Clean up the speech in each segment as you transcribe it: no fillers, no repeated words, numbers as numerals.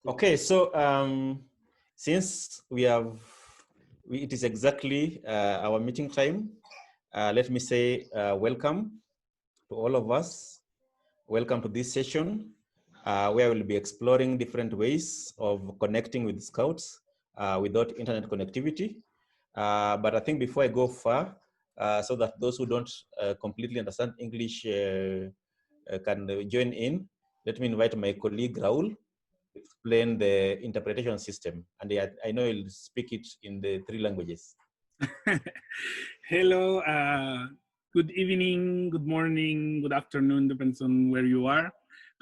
Okay, so since it is exactly our meeting time, let me say welcome to all of us. Welcome to this session where we'll be exploring different ways of connecting with Scouts without internet connectivity. But I think before I go far, so that those who don't completely understand English can join in, let me invite my colleague Raul explain the interpretation system, and I know he'll speak it in the 3 languages. Hello, good evening, good morning, good afternoon, depends on where you are.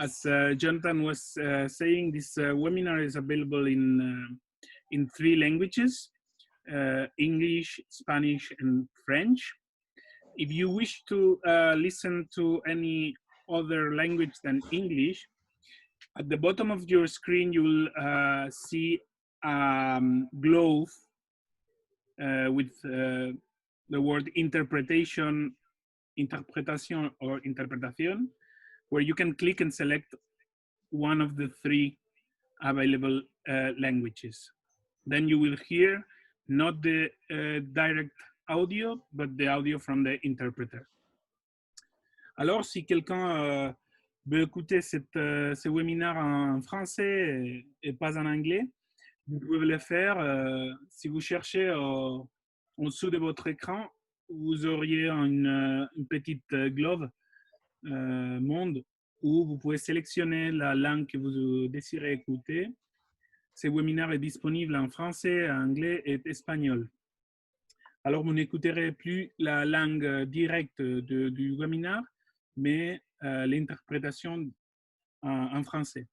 As Jonathan was saying, this webinar is available in 3 languages, English, Spanish, and French. If you wish to listen to any other language than English, at the bottom of your screen, you will see globe with the word interpretation or interpretación, where you can click and select one of the 3 available languages. Then you will hear not the direct audio, but the audio from the interpreter. Alors, si quelqu'un veut écouter ce webinaire en français et pas en anglais, vous pouvez le faire. Si vous cherchez en dessous de votre écran, vous auriez une petite globe monde où vous pouvez sélectionner la langue que vous désirez écouter. Ce webinaire est disponible en français, anglais et espagnol. Alors, vous n'écouterez plus la langue directe du webinaire, mais l'interprétation en français.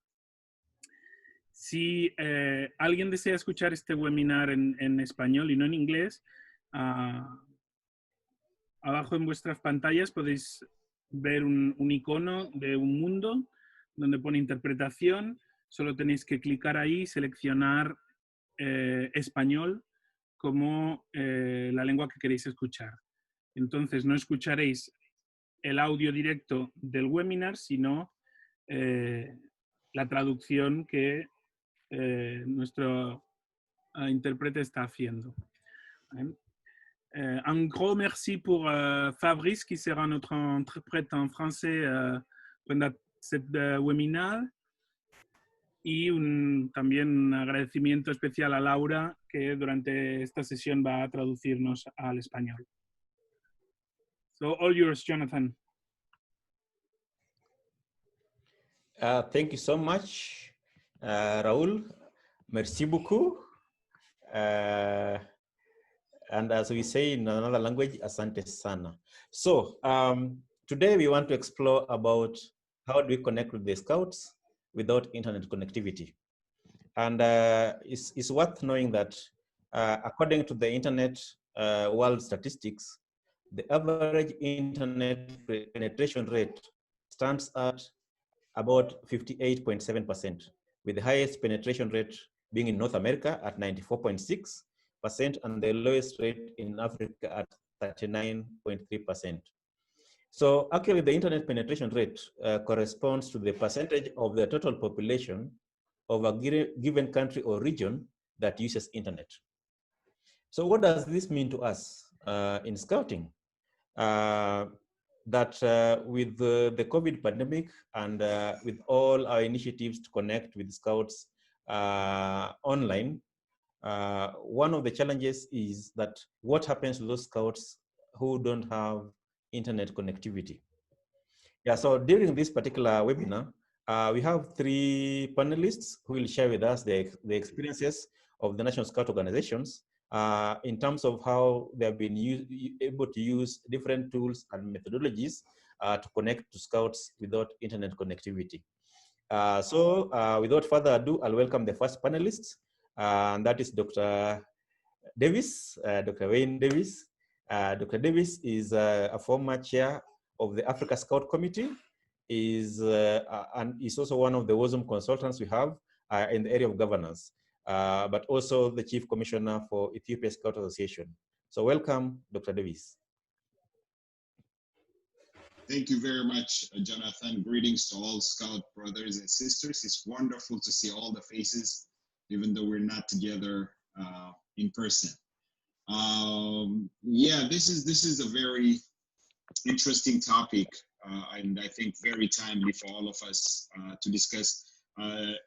Si alguien desea escuchar este webinar en español y no en inglés, abajo en vuestras pantallas podéis ver un icono de un mundo donde pone interpretación. Solo tenéis que clicar ahí y seleccionar español como la lengua que queréis escuchar. Entonces no escucharéis el audio directo del webinar, sino la traducción que nuestro intérprete está haciendo. Un gros merci pour Fabrice, qui sera notre interprète en français pendant cette webinar. Y también un agradecimiento especial a Laura, que durante esta sesión va a traducirnos al español. So, all yours, Jonathan. Thank you so much, Raul. Merci beaucoup. And as we say in another language, asante sana. So today we want to explore about how do we connect with the Scouts without internet connectivity. And it's worth knowing that according to the Internet World Statistics, the average internet penetration rate stands at about 58.7%, with the highest penetration rate being in North America at 94.6%, and the lowest rate in Africa at 39.3%. So actually the internet penetration rate corresponds to the percentage of the total population of a given country or region that uses internet. So what does this mean to us in Scouting? That with the COVID pandemic and with all our initiatives to connect with Scouts online, one of the challenges is that what happens to those Scouts who don't have internet connectivity. Yeah, so during this particular webinar, we have 3 panelists who will share with us the experiences of the National Scout organizations in terms of how they have been able to use different tools and methodologies to connect to Scouts without internet connectivity. So without further ado, I'll welcome the first panelist, and that is Dr. Davis, Dr. Wayne Davis. Dr. Davis is a former chair of the Africa Scout Committee, and is also one of the WOSM consultants we have in the area of governance, but also the Chief Commissioner for Ethiopia Scout Association. So welcome, Dr. Davis. Thank you very much, Jonathan. Greetings to all Scout brothers and sisters. It's wonderful to see all the faces, even though we're not together in person. Yeah, this is a very interesting topic, and I think very timely for all of us to discuss.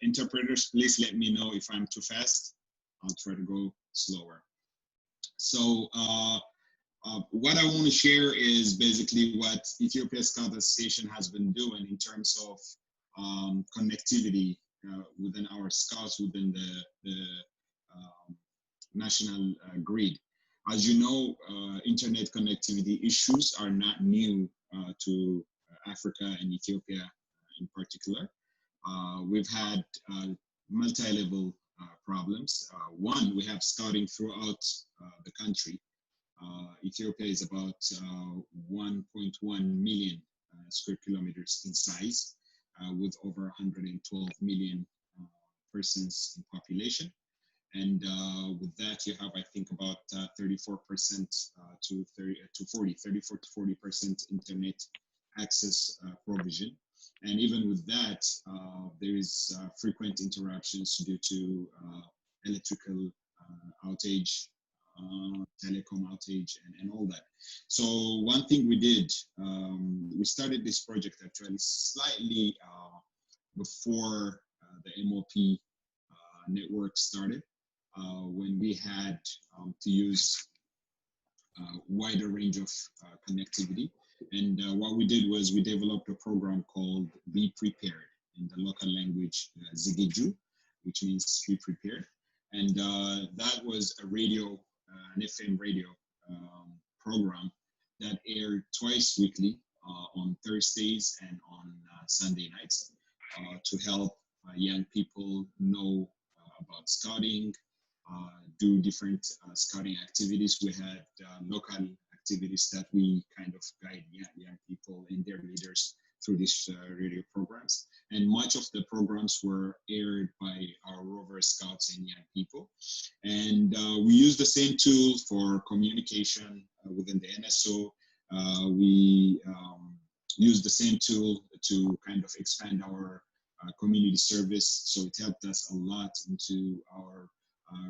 Interpreters, please let me know if I'm too fast. I'll try to go slower. So what I want to share is basically what Ethiopia Scout Association has been doing in terms of connectivity within our scouts within the national grid. As you know, internet connectivity issues are not new to Africa and Ethiopia in particular. We've had multi-level problems. One, we have scouting throughout the country. Ethiopia is about 1.1 million square kilometers in size, with over 112 million persons in population. And with that, you have, I think, about 34% to 40% internet access provision. And even with that, there is frequent interruptions due to electrical outage, telecom outage, and all that. So one thing we did, we started this project actually slightly before the MOP network started, when we had to use a wider range of connectivity. And what we did was we developed a program called Be Prepared, in the local language Zigiju, which means be prepared. And that was a radio, an FM radio program that aired twice weekly on Thursdays and on Sunday nights to help young people know about scouting, do different scouting activities. We had local activities that we kind of guide young people and their leaders through these radio programs. And much of the programs were aired by our Rover Scouts and young people. And we use the same tool for communication within the NSO. We use the same tool to kind of expand our community service. So it helped us a lot into our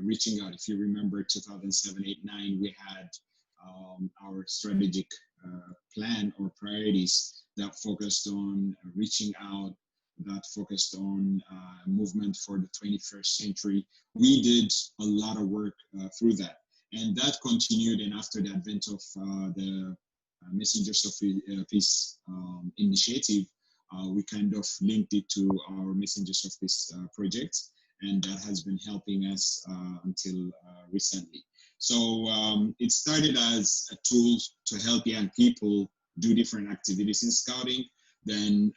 reaching out. If you remember 2007, 8, 9, we had our strategic plan or priorities that focused on reaching out, that focused on movement for the 21st century. We did a lot of work through that. And that continued, and after the advent of the Messengers of Peace initiative, we kind of linked it to our Messengers of Peace project, and that has been helping us until recently. So it started as a tool to help young people do different activities in scouting, then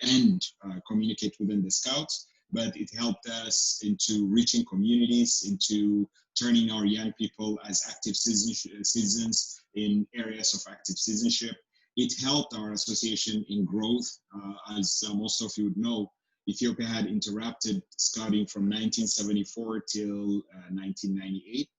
communicate within the scouts, but it helped us into reaching communities, into turning our young people as active citizens in areas of active citizenship. It helped our association in growth. As most of you would know, Ethiopia had interrupted scouting from 1974 till 1998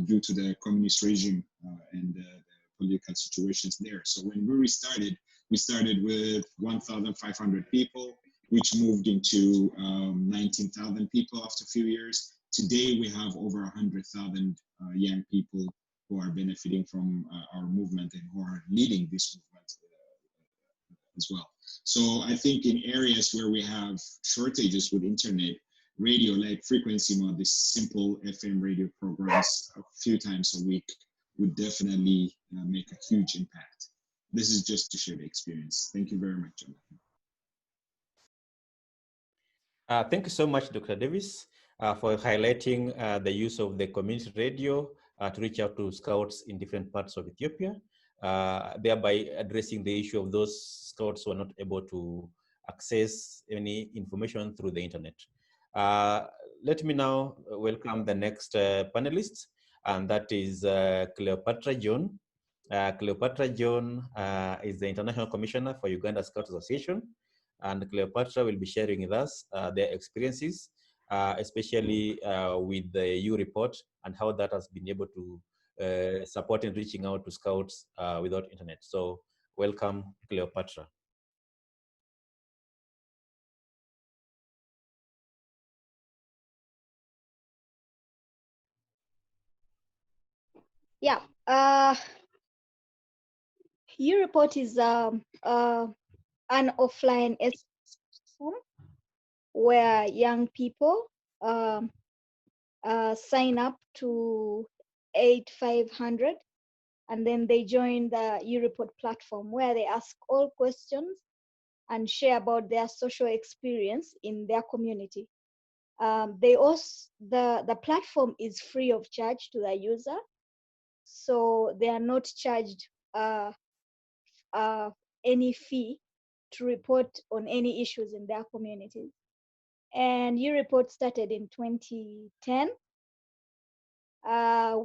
due to the communist regime and the political situations there. So when we restarted, we started with 1,500 people, which moved into 19,000 people after a few years. Today, we have over 100,000 young people who are benefiting from our movement and who are leading this movement as well. So I think in areas where we have shortages with internet, radio, like Frequency Mode, this simple FM radio programs a few times a week would definitely make a huge impact. This is just to share the experience. Thank you very much, Jonathan. Thank you so much, Dr. Davis, for highlighting the use of the community radio to reach out to scouts in different parts of Ethiopia, thereby addressing the issue of those scouts who are not able to access any information through the internet. Let me now welcome the next panelist, and that is Cleopatra John. Cleopatra John is the International Commissioner for Uganda Scouts Association, and Cleopatra will be sharing with us their experiences, especially with the U report and how that has been able to support in reaching out to scouts without internet. So Welcome, Cleopatra. Yeah, Europort is an offline platform where young people sign up to 8500 and then they join the Europort platform where they ask all questions and share about their social experience in their community. They also the platform is free of charge to the user, so they are not charged any fee to report on any issues in their communities. And Europort started in 2010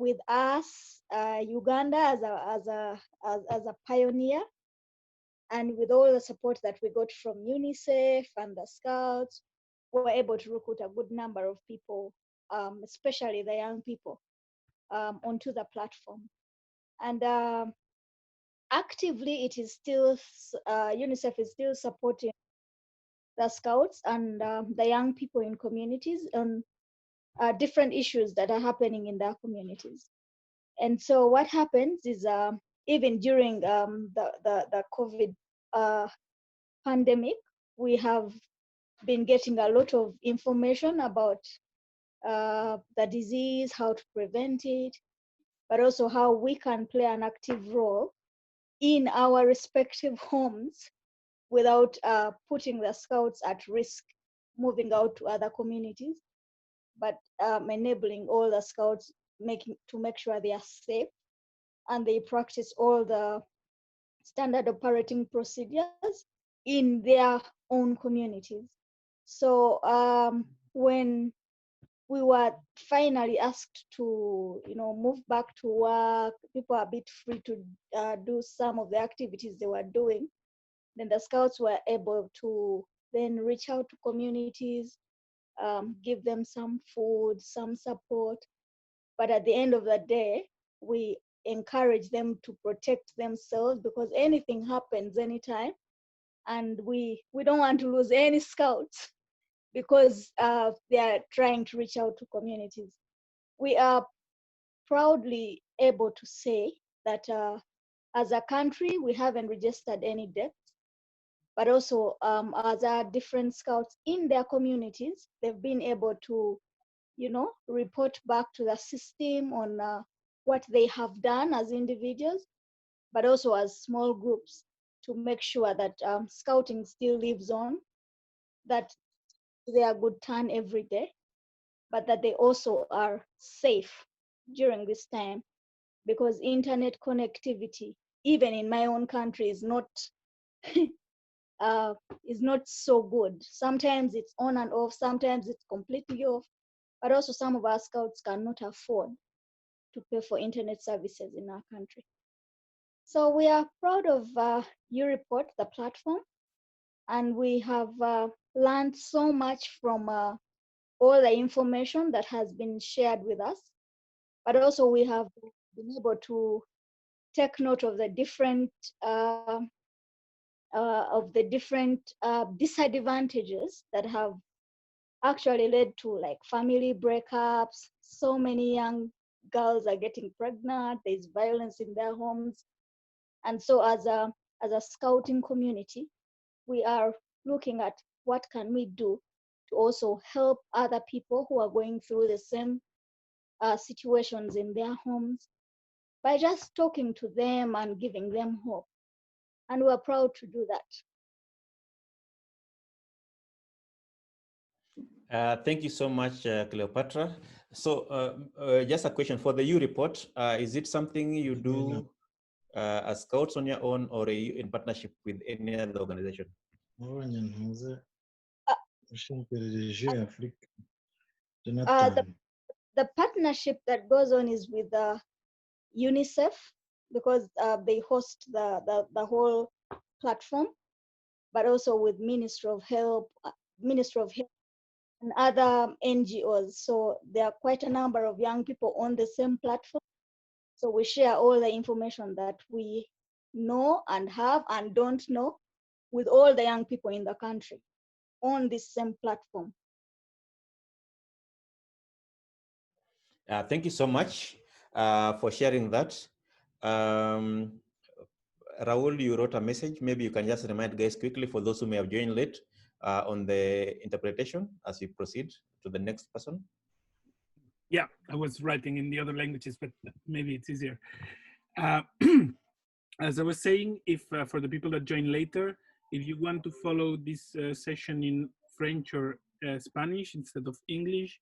with us, Uganda as a pioneer, and with all the support that we got from UNICEF and the Scouts, we were able to recruit a good number of people, especially the young people, onto the platform. And actively, it is still UNICEF is still supporting the Scouts and the young people in communities on different issues that are happening in their communities. And so what happens is even during the COVID pandemic, we have been getting a lot of information about the disease, how to prevent it, but also how we can play an active role in our respective homes without putting the Scouts at risk moving out to other communities, but enabling all the Scouts to make sure they are safe and they practice all the standard operating procedures in their own communities. So when we were finally asked to, move back to work, people are a bit free to do some of the activities they were doing, then the Scouts were able to then reach out to communities, give them some food, some support. But at the end of the day, we encourage them to protect themselves because anything happens anytime. And we don't want to lose any Scouts because they are trying to reach out to communities. We are proudly able to say that as a country, we haven't registered any deaths, but also as our different Scouts in their communities, they've been able to, report back to the system on what they have done as individuals, but also as small groups to make sure that Scouting still lives on, that they are good turn every day, but that they also are safe during this time, because internet connectivity, even in my own country, is not so good. Sometimes it's on and off, sometimes it's completely off, but also some of our Scouts cannot afford to pay for internet services in our country. So we are proud of Europort, the platform, and we have learned so much from all the information that has been shared with us, but also we have been able to take note of the different disadvantages that have actually led to like family breakups. So many young girls are getting pregnant, there's violence in their homes. And so as a Scouting community, we are looking at what can we do to also help other people who are going through the same situations in their homes by just talking to them and giving them hope. And we're proud to do that. Thank you so much, Cleopatra. So just a question for the Europort, is it something you do as Scouts on your own, or are you in partnership with any other organization? The partnership that goes on is with UNICEF, because they host the whole platform, but also with Ministry of Health and other NGOs. So there are quite a number of young people on the same platform. So we share all the information that we know and have and don't know with all the young people in the country on this same platform. Thank you so much for sharing that. Raul, you wrote a message. Maybe you can just remind guys quickly for those who may have joined late on the interpretation as we proceed to the next person. Yeah, I was writing in the other languages, but maybe it's easier. As I was saying, if for the people that join later, if you want to follow this session in French or Spanish instead of English,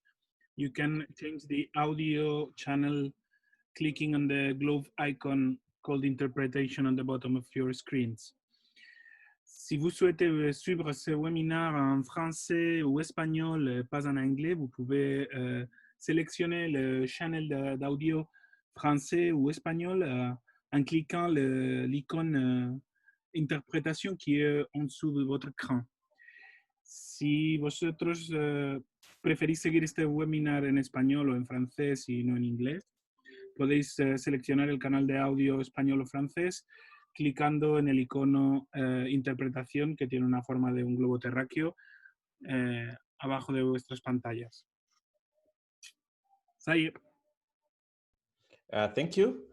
you can change the audio channel clicking on the globe icon called interpretation on the bottom of your screens. Si vous souhaitez suivre ce webinaire en français ou espagnol, pas en anglais, vous pouvez sélectionner le channel d'audio français ou espagnol en cliquant l'icône interprétation qui est en dessous de votre écran. Si vosotros preferís seguir este webinar en español o en francés y no en inglés, podéis seleccionar el canal de audio español o francés clicando en el icono interpretación que tiene una forma de un globo terráqueo abajo de vuestras pantallas. Sayer. Thank you.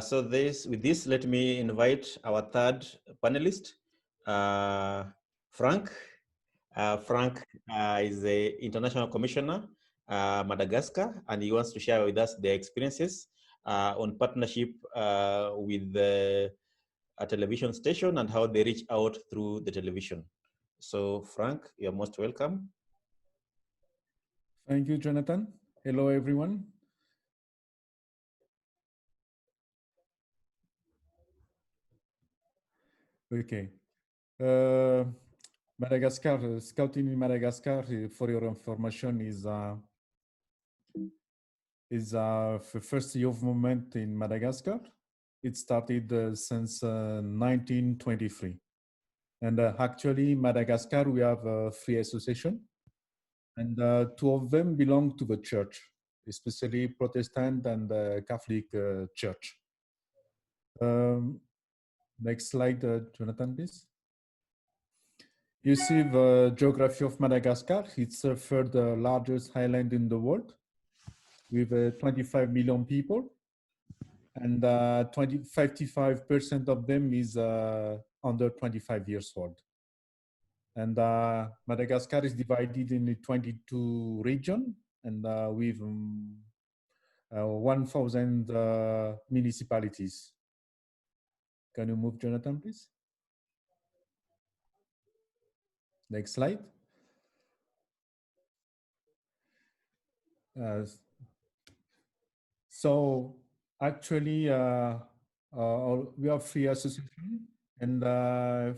So with this, let me invite our third panelist, Frank. Frank is the International Commissioner, Madagascar, and he wants to share with us their experiences on partnership with a television station and how they reach out through the television. So Frank, you're most welcome. Thank you, Jonathan. Hello, everyone. Okay. Madagascar, scouting in Madagascar, for your information, is the first youth movement in Madagascar. It started since 1923. And actually, Madagascar, we have 3 associations, and 2 of them belong to the church, especially Protestant and Catholic Church. Next slide, Jonathan, please. You see the geography of Madagascar. It's the third largest island in the world with 25 million people, and 55% of them is under 25 years old. And Madagascar is divided into 22 regions and with 1,000 municipalities. Can you move, Jonathan, please? Next slide. So actually, we have 3 associations, and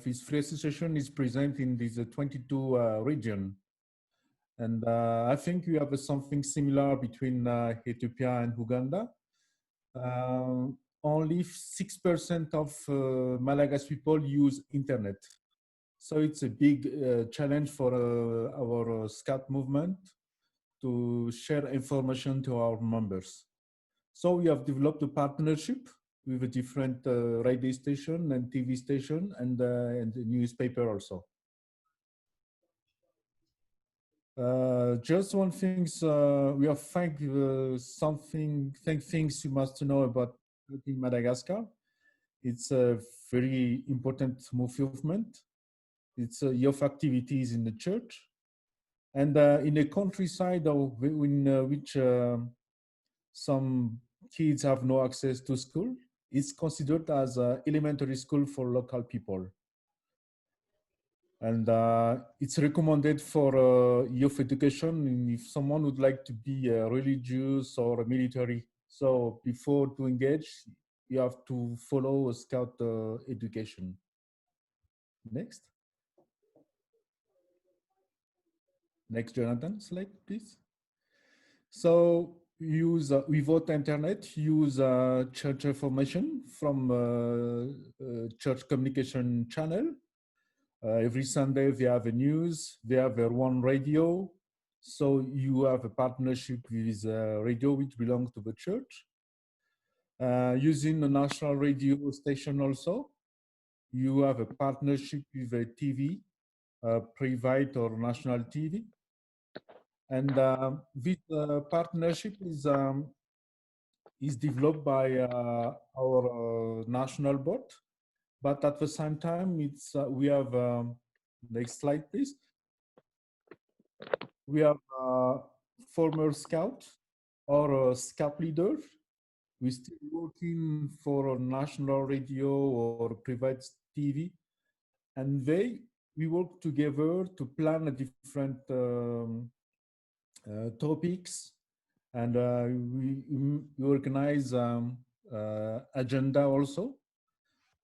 this 3 association is present in these 22 regions. And I think we have something similar between Ethiopia and Uganda. Only 6% of Malagasy people use internet. So it's a big challenge for our scout movement to share information to our members. So we have developed a partnership with a different radio station and TV station and the newspaper also. Just one thing, we have things you must know about Madagascar. It's a very important movement. It's youth activities in the church, and in the countryside, in which some kids have no access to school, it's considered as an elementary school for local people. And it's recommended for youth education if someone would like to be religious or military. So before to engage, you have to follow a scout education. Next. Next, Jonathan, slide, please. So without internet, use church information from church communication channel. Every Sunday they have a news, they have their own radio. So you have a partnership with a radio which belongs to the church. Using the national radio station also, you have a partnership with a TV, private or national TV. And this partnership is developed by our national board. But at the same time, we have, next slide, please. We have former scout or scout leader. We're still working for a national radio or private TV. And we work together to plan a different topics, and we organize agenda also.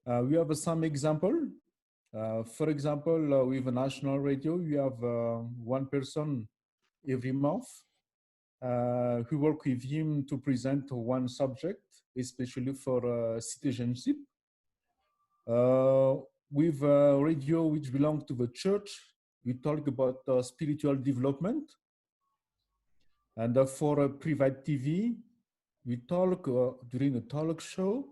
We have some example. For example, with a national radio, we have one person every month. We work with him to present one subject, especially for citizenship. With a radio which belongs to the church, we talk about spiritual development. And for a private TV, we talk during a talk show.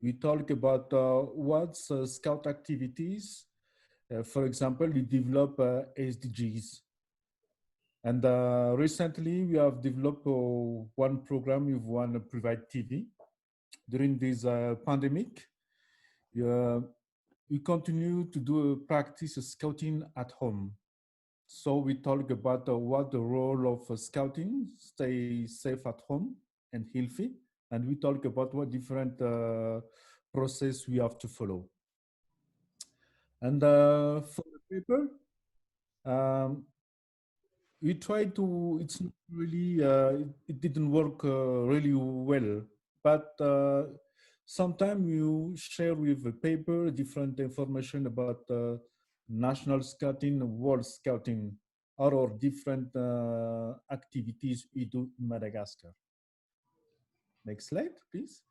We talk about what's scout activities. For example, we develop SDGs. And recently, we have developed one program with one private TV. During this pandemic, we continue to do practice scouting at home. So we talk about what the role of scouting, stay safe at home and healthy. And we talk about what different process we have to follow. And for the paper, we tried to, it's not really, it didn't work really well, but sometimes you share with the paper different information about national scouting, world scouting, or different activities we do in Madagascar. Next slide, please.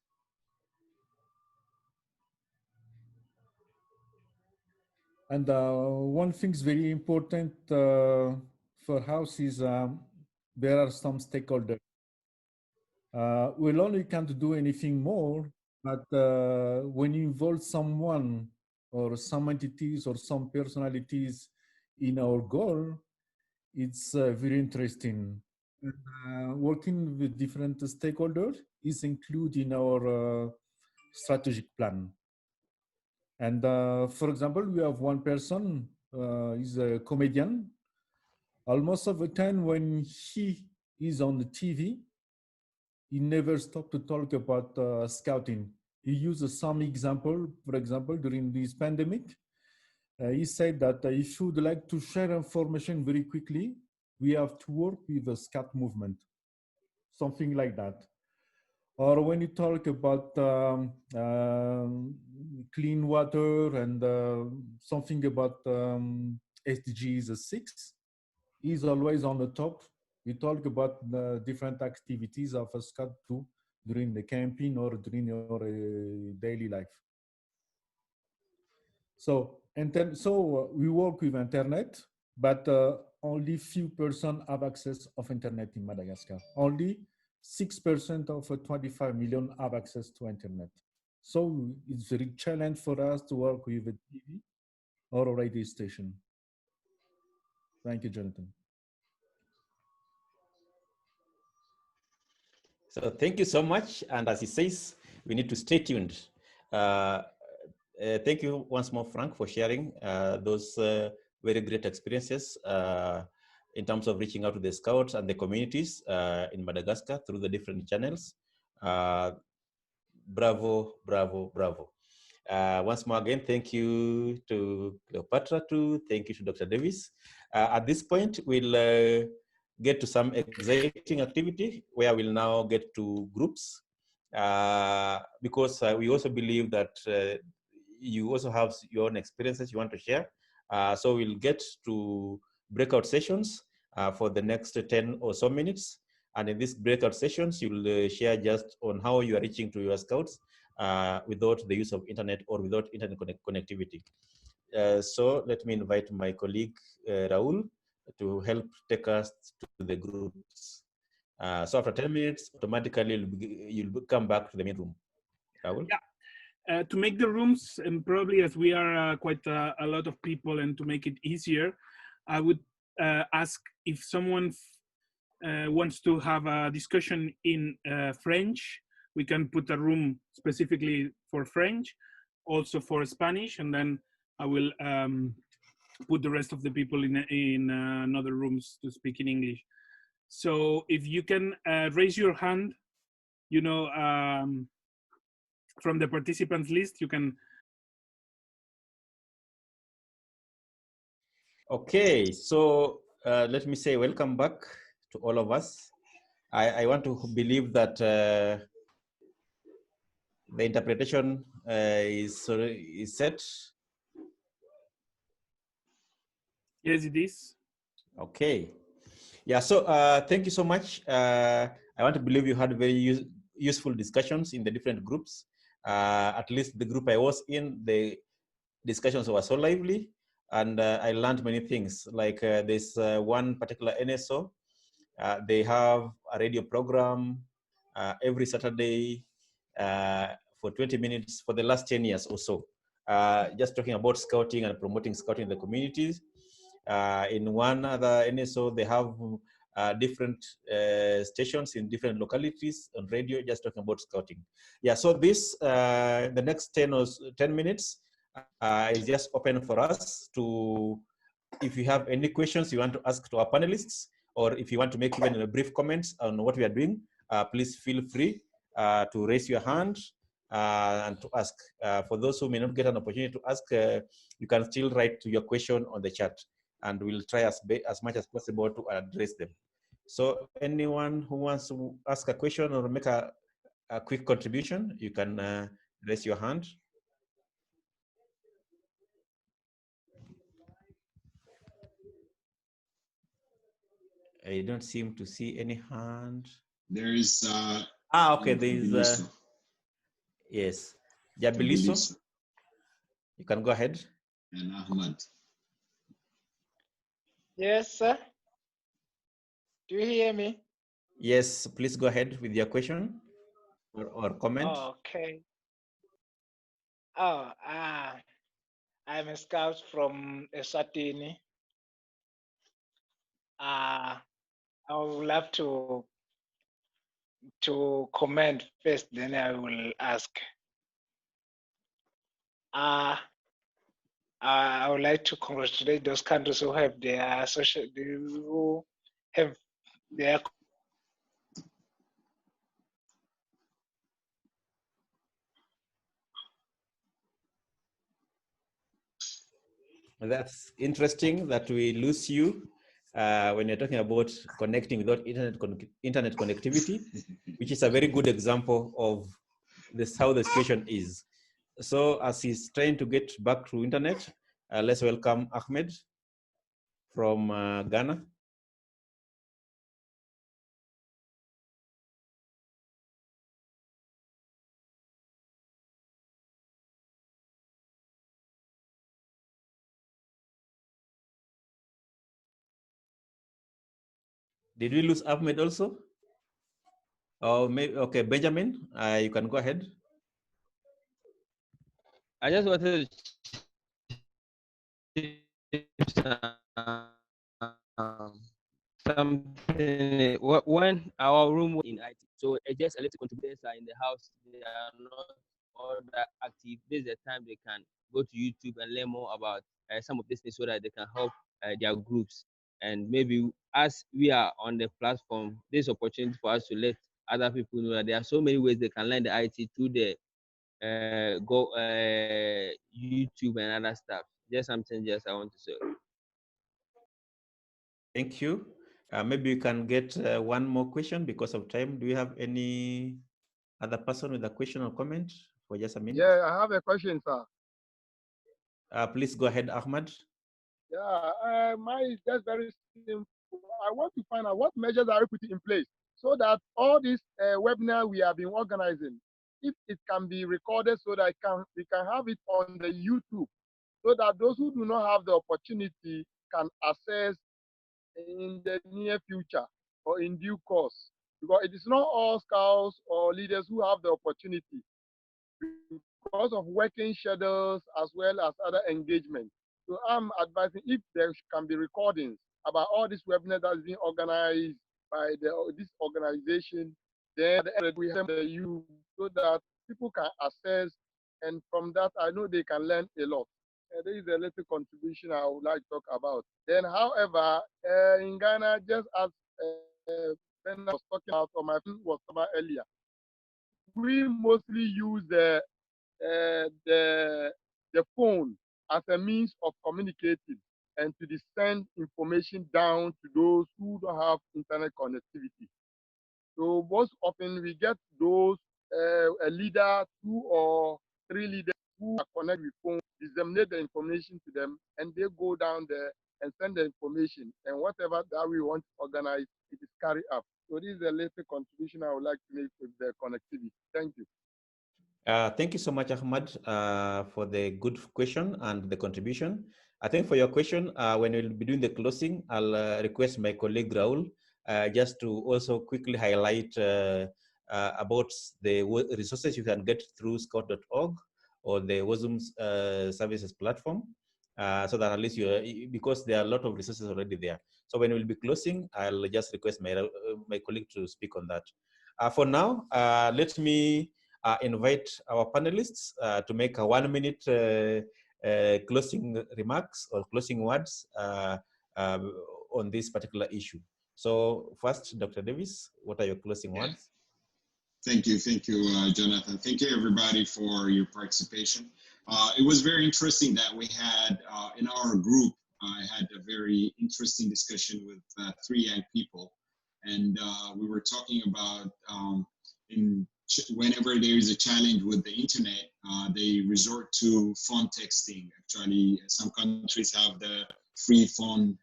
And one thing is very important for us is there are some stakeholders. We only can't do anything more, but when you involve someone or some entities or some personalities in our goal, it's very interesting. Working with different stakeholders is included in our strategic plan. And for example, we have one person, he's a comedian. Almost of the time when he is on the TV, he never stopped to talk about scouting. He uses some example, for example, during this pandemic, he said that if you would like to share information very quickly, we have to work with the scout movement, something like that. Or when you talk about clean water and something about SDGs 6, he's always on the top. We talk about the different activities of a scout do during the camping or during your daily life. So, we work with internet, but only few person have access of internet in Madagascar. Only 6% of 25 million have access to internet. So it's very challenge for us to work with a TV or a radio station. Thank you, Jonathan. So thank you so much. And as he says, we need to stay tuned. Thank you once more, Frank, for sharing those very great experiences in terms of reaching out to the scouts and the communities in Madagascar through the different channels. Bravo, bravo, bravo. Once more again, thank you to Cleopatra too. Thank you to Dr. Davis. At this point, we'll get to some exciting activity where we'll now get to groups because we also believe that you also have your own experiences you want to share. So we'll get to breakout sessions for the next 10 or so minutes. And in these breakout sessions, you'll share just on how you are reaching to your scouts without the use of internet or without internet connectivity. So let me invite my colleague, Raul, to help take us to the groups. So after 10 minutes, automatically you'll come back to the main room. Raul? Yeah. To make the rooms, and probably as we are quite a lot of people, and to make it easier, I would ask if someone wants to have a discussion in French, we can put a room specifically for French, also for Spanish, and then I will put the rest of the people in another rooms to speak in English. So if you can raise your hand, you know, from the participants list, you can. Okay, so let me say welcome back to all of us. I want to believe that the interpretation is set. Yes, it is. Okay. Yeah, so thank you so much. I want to believe you had very useful discussions in the different groups. At least the group I was in, the discussions were so lively, and I learned many things. Like this one particular NSO, they have a radio program every Saturday for 20 minutes for the last 10 years or so, just talking about scouting and promoting scouting in the communities. In one other NSO, they have different stations in different localities on radio, just talking about scouting. Yeah, so this, the next 10 minutes is just open for us to, if you have any questions you want to ask to our panelists, or if you want to make even a brief comments on what we are doing, please feel free to raise your hand and to ask. For those who may not get an opportunity to ask, you can still write your question on the chat, and we'll try as much as possible to address them. So anyone who wants to ask a question or make a quick contribution, you can raise your hand. I don't seem to see any hand. There is. Okay, there is. Yes, Jabiliso. You can go ahead. And Ahmad. Yes, sir. Do you hear me? Yes, please go ahead with your question or comment. Okay. Oh, I'm a scout from Eswatini. I would love to comment first, then I will ask. I would like to congratulate those countries who have their That's interesting that we lose you when you're talking about connecting without internet connectivity, which is a very good example of this, how the situation is. So as he's trying to get back to internet, let's welcome Ahmed from Ghana. Did we lose Ahmed also? Oh, maybe, okay, Benjamin, you can go ahead. I just wanted to something. When our room was in IT, so just electric contributors are in the house, they are not all that active. This is the time they can go to YouTube and learn more about some of these things so that they can help their groups. And maybe as we are on the platform, this opportunity for us to let other people know that there are so many ways they can learn the IT through the YouTube and other stuff. Just something just I want to say. Thank you. Maybe you can get one more question because of time. Do you have any other person with a question or comment for just a minute? Yeah, I have a question, sir. Please go ahead, Ahmad. Yeah, mine is just very simple. I want to find out what measures are you putting in place so that all this webinar we have been organizing, if it can be recorded so that we can have it on the YouTube, so that those who do not have the opportunity can access in the near future or in due course. Because it is not all scouts or leaders who have the opportunity. because of working schedules as well as other engagements. So I'm advising if there can be recordings about all this webinar that's being organized by this organization, then at the end we have the you so that people can access, and from that I know they can learn a lot. There is a little contribution I would like to talk about. Then, however, in Ghana, just as Ben was talking about, or my friend was talking about earlier, we mostly use the phone as a means of communicating and to send information down to those who don't have internet connectivity. So most often we get those a leader, 2 or 3 leaders who are connected with phone, disseminate the information to them, and they go down there and send the information. And whatever that we want to organize, it is carried out. So this is a little contribution I would like to make with the connectivity. Thank you. Thank you so much, Ahmad, for the good question and the contribution. I think for your question, when we'll be doing the closing, I'll request my colleague Raul just to also quickly highlight about the resources you can get through scout.org or the WASUM services platform, so that at least because there are a lot of resources already there. So when we'll be closing, I'll just request my colleague to speak on that. For now, let me invite our panelists to make a 1-minute closing remarks or closing words on this particular issue. So first, Dr. Davis, what are your closing words? Thank you, Jonathan. Thank you, everybody, for your participation. It was very interesting that we had in our group, I had a very interesting discussion with 3 young people, and we were talking about whenever there is a challenge with the internet, they resort to phone texting. Actually, some countries have the free phone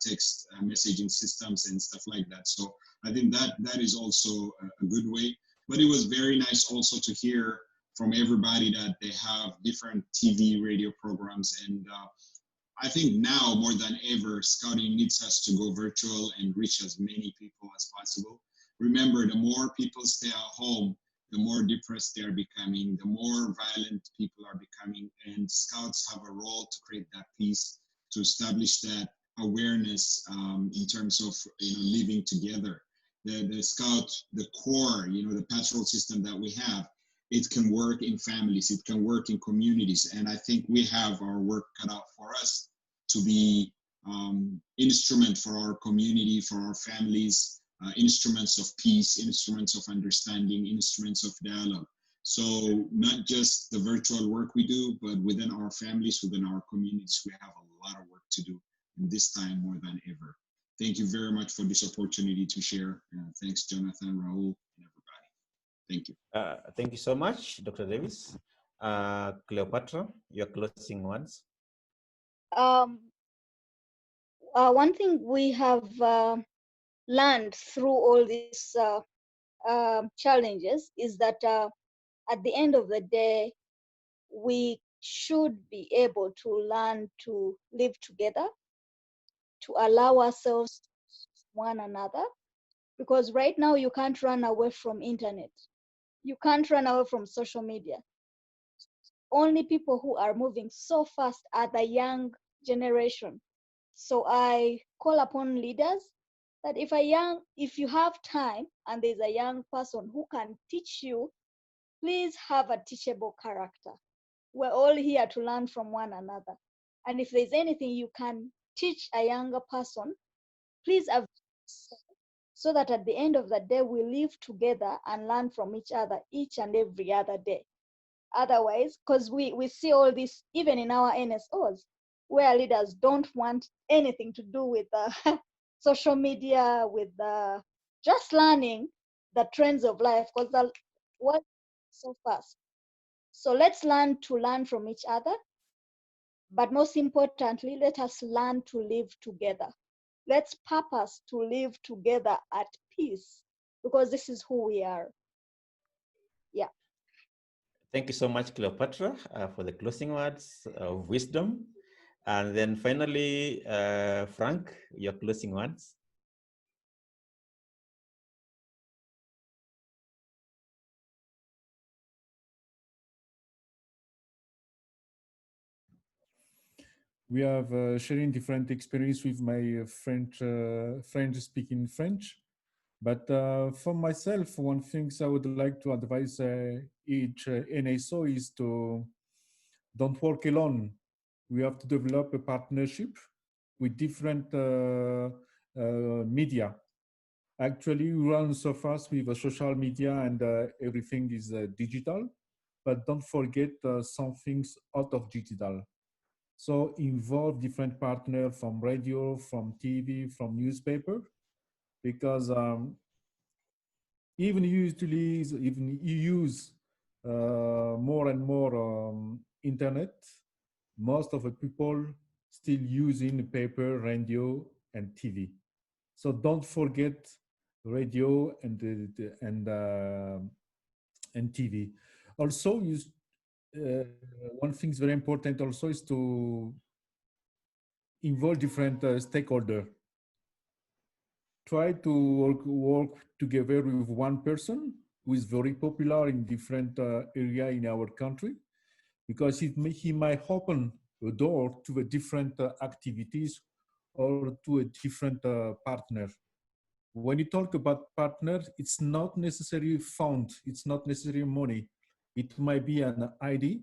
text messaging systems and stuff like that. So I think that is also a good way. But it was very nice also to hear from everybody that they have different TV, radio programs. And I think now more than ever, Scouting needs us to go virtual and reach as many people as possible. Remember, the more people stay at home, the more depressed they are becoming, the more violent people are becoming. And Scouts have a role to create that peace, to establish that awareness in terms of living together. The Scout, the core, the pastoral system that we have, it can work in families, it can work in communities. And I think we have our work cut out for us to be instrument for our community, for our families, instruments of peace, instruments of understanding, instruments of dialogue. So not just the virtual work we do, but within our families, within our communities, we have a lot of work to do in this time more than ever. Thank you very much for this opportunity to share. Thanks, Jonathan, Raul, and everybody. Thank you. Thank you so much, Dr. Davis. Cleopatra, your closing words. One thing we have learned through all these challenges is that at the end of the day, we should be able to learn to live together, to allow ourselves one another, because right now you can't run away from internet. You can't run away from social media. Only people who are moving so fast are the young generation. So I call upon leaders that if you have time and there's a young person who can teach you, please have a teachable character. We're all here to learn from one another. And if there's anything you can teach a younger person, please so that at the end of the day, we live together and learn from each other each and every other day. Otherwise, because we see all this, even in our NSOs, where leaders don't want anything to do with social media, with just learning the trends of life, because the world is so fast. So let's learn from each other. But most importantly, let us learn to live together. Let's purpose to live together at peace, because this is who we are. Yeah. Thank you so much, Cleopatra, for the closing words of wisdom. And then finally, Frank, your closing words. We have sharing different experience with my French speaking French. But for myself, one thing I would like to advise each NSO is to don't work alone. We have to develop a partnership with different media. Actually, we run so fast with social media and everything is digital, but don't forget some things out of digital. So involve different partners from radio, from TV, from newspaper, because even you use more and more internet, most of the people still using paper, radio, and TV. So don't forget radio and TV. Also, one thing is very important. Also, is to involve different stakeholders. Try to work together with one person who is very popular in different area in our country, because he might open a door to the different activities or to a different partner. When you talk about partner, it's not necessarily fund, it's not necessarily money. It might be an ID,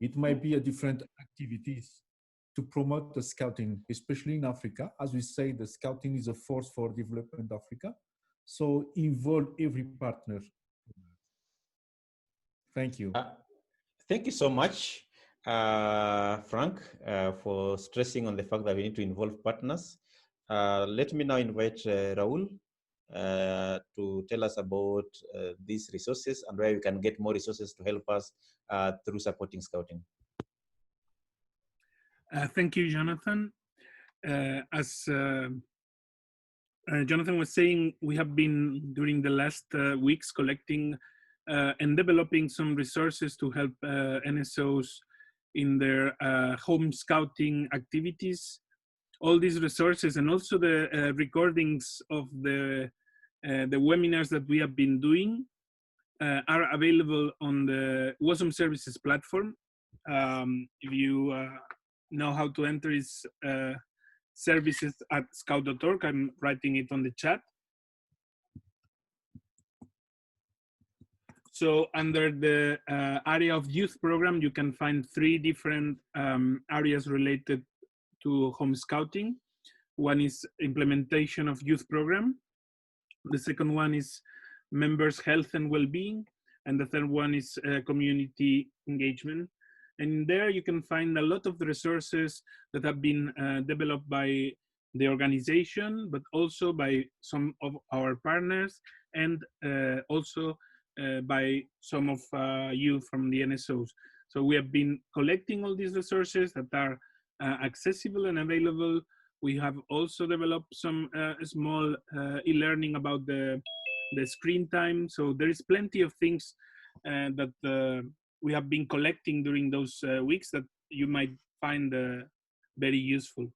it might be a different activities to promote the scouting, especially in Africa. As we say, the scouting is a force for development Africa. So involve every partner. Thank you. Thank you so much, Frank, for stressing on the fact that we need to involve partners. Let me now invite Raul to tell us about these resources and where we can get more resources to help us through supporting scouting. Thank you, Jonathan. As Jonathan was saying, we have been, during the last weeks, collecting and developing some resources to help NSOs in their home scouting activities. All these resources and also the recordings of the webinars that we have been doing are available on the WASM Services platform. If you know how to enter is services@scout.org. I'm writing it on the chat. So under the area of youth program, you can find 3 different areas related to home scouting. One is implementation of youth program. The second one is members' health and well-being. And the third one is community engagement. And there you can find a lot of the resources that have been developed by the organization, but also by some of our partners, and also by some of you from the NSOs. So we have been collecting all these resources that are accessible and available. We have also developed some small e-learning about the screen time. So there is plenty of things that we have been collecting during those weeks that you might find very useful.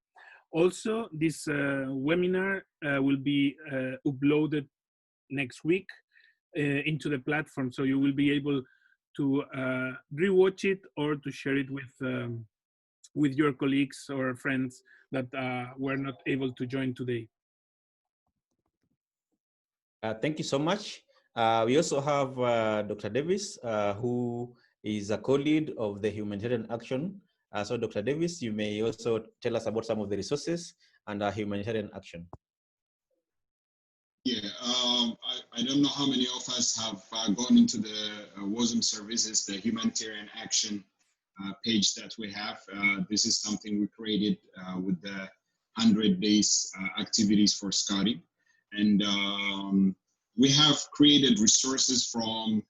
Also, this webinar will be uploaded next week into the platform, so you will be able to rewatch it or to share it with your colleagues or friends that were not able to join today. Thank you so much. We also have Dr. Davis, who is a co-lead of the Humanitarian Action. So Dr. Davis, you may also tell us about some of the resources and Humanitarian Action. Yeah, I don't know how many of us have gone into the WASM Services, the Humanitarian Action page that we have. This is something we created with the 100 days activities for scouting. And we have created resources from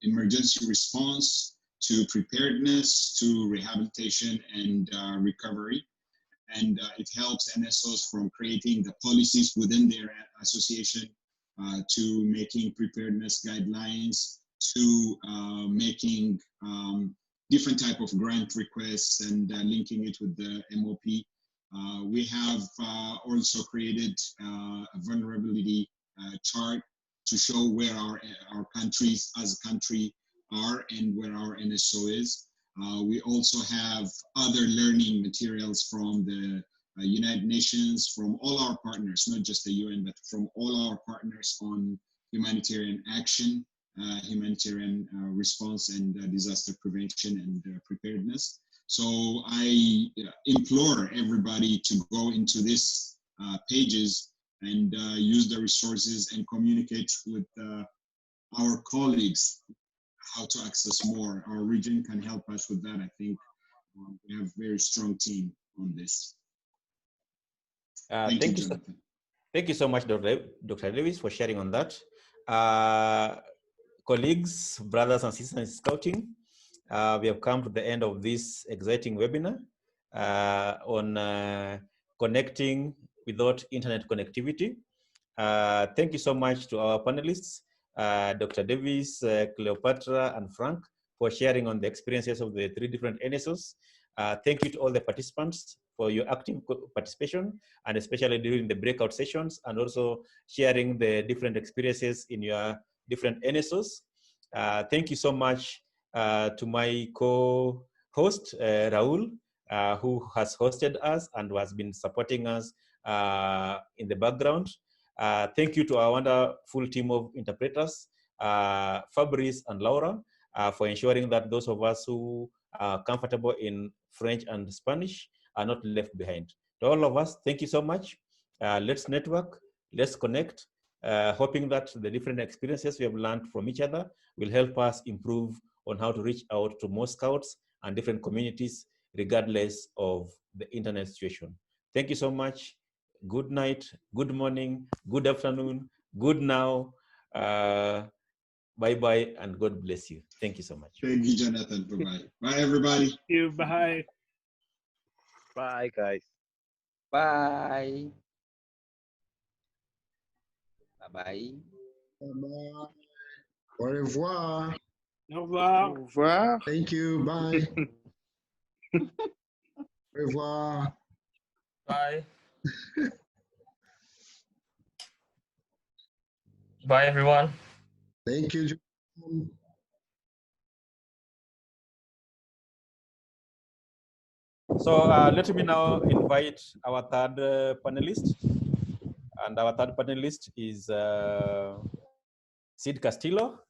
emergency response to preparedness to rehabilitation and recovery. And it helps NSOs from creating the policies within their association to making preparedness guidelines, to making different type of grant requests and linking it with the MOP. We have also created a vulnerability chart to show where our countries as a country are and where our NSO is. We also have other learning materials from the United Nations, from all our partners, not just the UN, but from all our partners on humanitarian action, humanitarian response and disaster prevention and preparedness. So I implore everybody to go into these pages and use the resources and communicate with our colleagues how to access more. Our region can help us with that. I think we have a very strong team on this. Thank you, Jonathan. Thank you so much, Dr. Davis, for sharing on that. Colleagues, brothers and sisters in Scouting, we have come to the end of this exciting webinar on connecting without internet connectivity. Thank you so much to our panelists, Dr. Davis, Cleopatra, and Frank, for sharing on the experiences of the 3 different NSOs. Thank you to all the participants for your active participation, and especially during the breakout sessions, and also sharing the different experiences in your different NSOs. Thank you so much to my co-host, Raul, who has hosted us and who has been supporting us in the background. Thank you to our wonderful team of interpreters, Fabrice and Laura, for ensuring that those of us who are comfortable in French and Spanish are not left behind. To all of us, thank you so much. Let's network, let's connect, hoping that the different experiences we have learned from each other will help us improve on how to reach out to more scouts and different communities, regardless of the internet situation. Thank you so much. Good night, good morning, good afternoon, good now. Bye-bye, and God bless you. Thank you so much. Thank you, Jonathan. Bye-bye. Bye, everybody. Thank you. Bye. Bye, guys. Bye. Bye-bye. Bye-bye. Au revoir. Au revoir. Au revoir. Thank you. Bye. Au revoir. Bye. Bye, everyone. Thank you, John. So let me now invite our 3rd panelist. And our 3rd panelist is Sid Castillo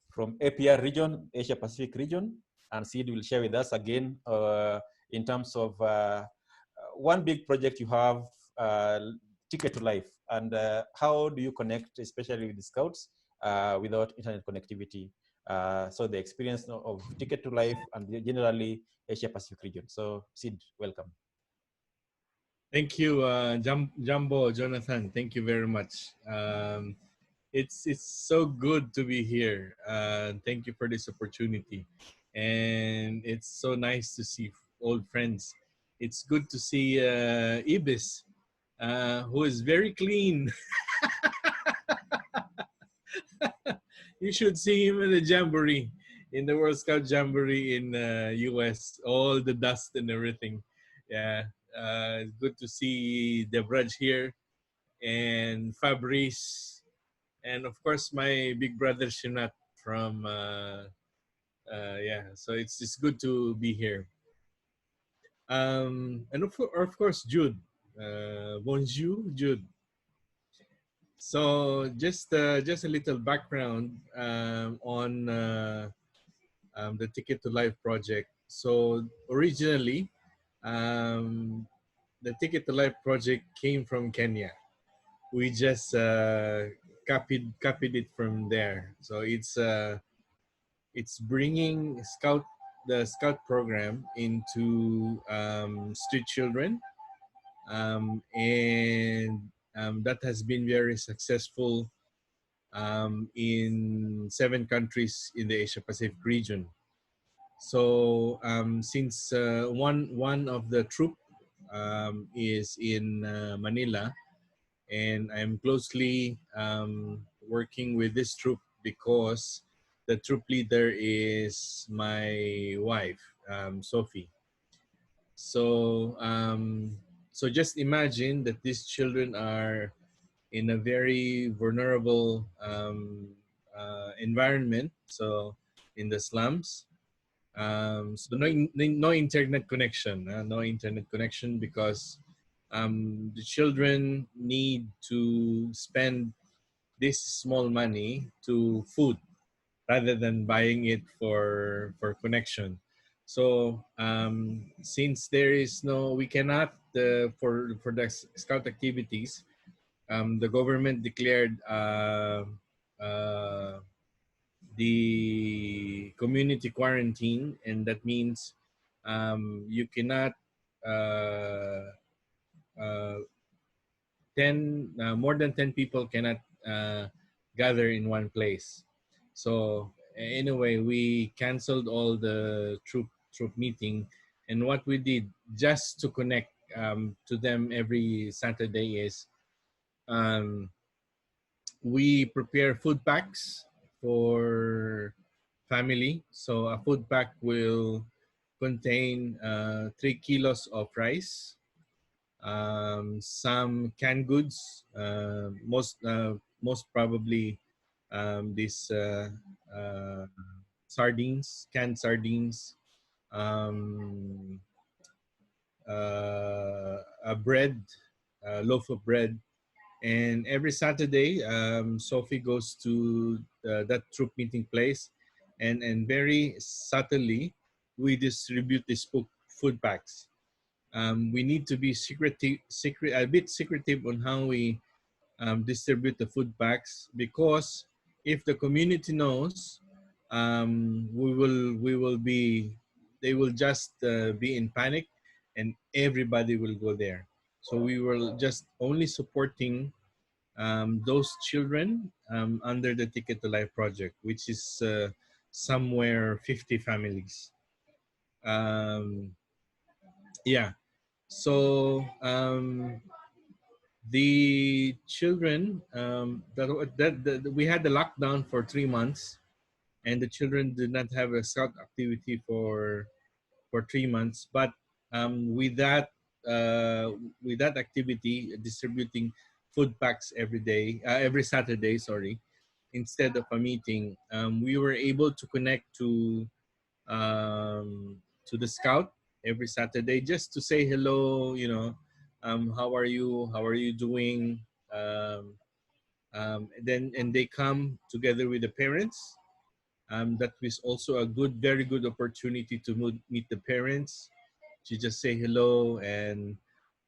from APR region, Asia Pacific region. And Sid will share with us again in terms of one big project you have, Ticket to Life, and how do you connect, especially with the Scouts, without internet connectivity? So the experience of Ticket to Life and generally Asia Pacific region. So Sid, welcome. Thank you, Jumbo, Jonathan. Thank you very much. It's so good to be here. Thank you for this opportunity, and it's so nice to see old friends. It's good to see Ibis, who is very clean. You should see him in the jamboree, in the World Scout Jamboree in US. All the dust and everything. Yeah. Good to see Debraj here, and Fabrice, and of course my big brother Shinat from yeah. So it's good to be here. And of course Jude. Bonjour, Jude. So just a little background on the Ticket to Life project. So originally, the Ticket to Life project came from Kenya. We just copied it from there. So it's bringing the Scout program into street children, and that has been very successful in 7 countries in the Asia Pacific region. So since one of the troop is in Manila, and I'm closely working with this troop because the troop leader is my wife, Sophie. So so just imagine that these children are in a very vulnerable environment, so in the slums. So no internet connection, no internet connection because the children need to spend this small money to food rather than buying it for connection. So since there is no, we cannot for the scout activities, the government declared the community quarantine, and that means you cannot uh, uh, 10 more than 10 people cannot gather in one place. So anyway, we canceled all the troop meeting, and what we did just to connect to them every Saturday is um, we prepare food packs for family. So a food pack will contain 3 kilos of rice, some canned goods, most probably these sardines, canned sardines, um, a bread, a loaf of bread. And every Saturday, Sophie goes to that troop meeting place, and very subtly, we distribute these food packs. We need to be a bit secretive on how we distribute the food packs, because if the community knows, they will just be in panic, and everybody will go there. So we were just only supporting those children under the Ticket to Life project, which is somewhere 50 families. Yeah. So the children that we had the lockdown for 3 months, and the children did not have a scout activity for 3 months. But with that activity, distributing food packs every Saturday, sorry, instead of a meeting, we were able to connect to the scout every Saturday just to say hello, how are you? How are you doing? And they come together with the parents. That was also a very good opportunity to meet the parents. To just say hello and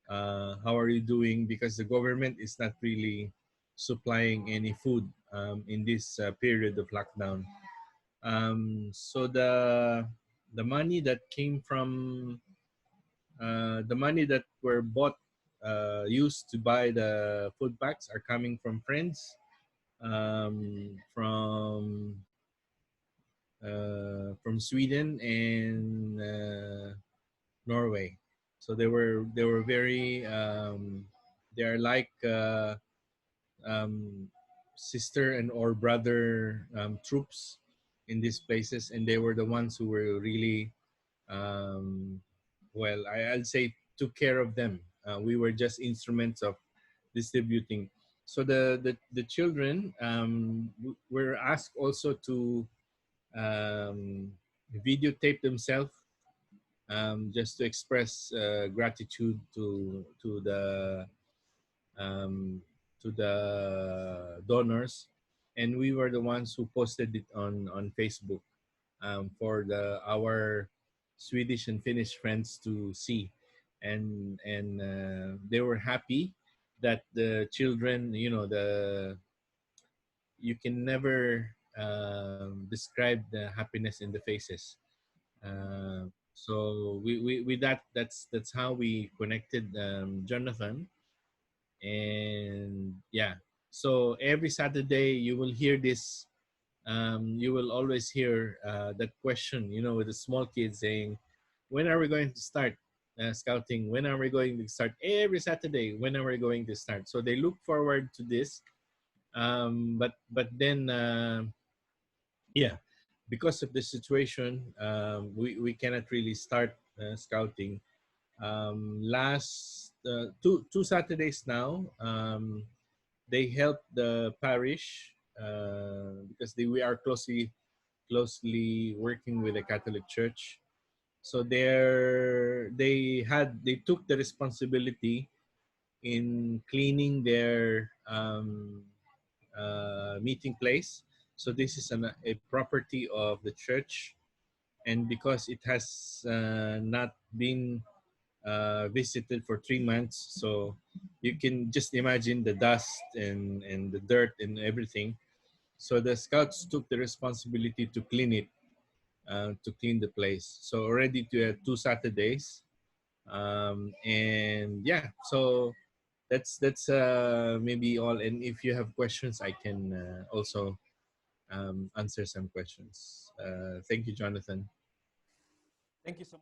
how are you doing? Because the government is not really supplying any food in this period of lockdown. So the money that came from the money that were bought used to buy the food packs are coming from friends, from Sweden and Norway. So they were very they are like um, sister and or brother troops in these places, and they were the ones who were really um, well, I'll say took care of them. We were just instruments of distributing. So the children were asked also to videotape themselves, just to express gratitude um, to the donors, and we were the ones who posted it on Facebook for our Swedish and Finnish friends to see, and they were happy that the children, you can never describe the happiness in the faces. So we that's how we connected, Jonathan. And yeah, so every Saturday you will hear this. You will always hear that question, with the small kids saying, "When are we going to start scouting? When are we going to start?" Every Saturday, when are we going to start? So they look forward to this. But then, yeah, because of the situation, we cannot really start scouting. Last two Saturdays now, they helped the parish because we are closely closely working with the Catholic Church. So they took the responsibility in cleaning their meeting place. So this is a property of the church, and because it has not been visited for 3 months, so you can just imagine the dust and the dirt and everything. So the scouts took the responsibility to clean it, to clean the place. So already to 2 Saturdays, and yeah, so that's maybe all. And if you have questions, I can also answer some questions. Thank you, Jonathan. Thank you so much.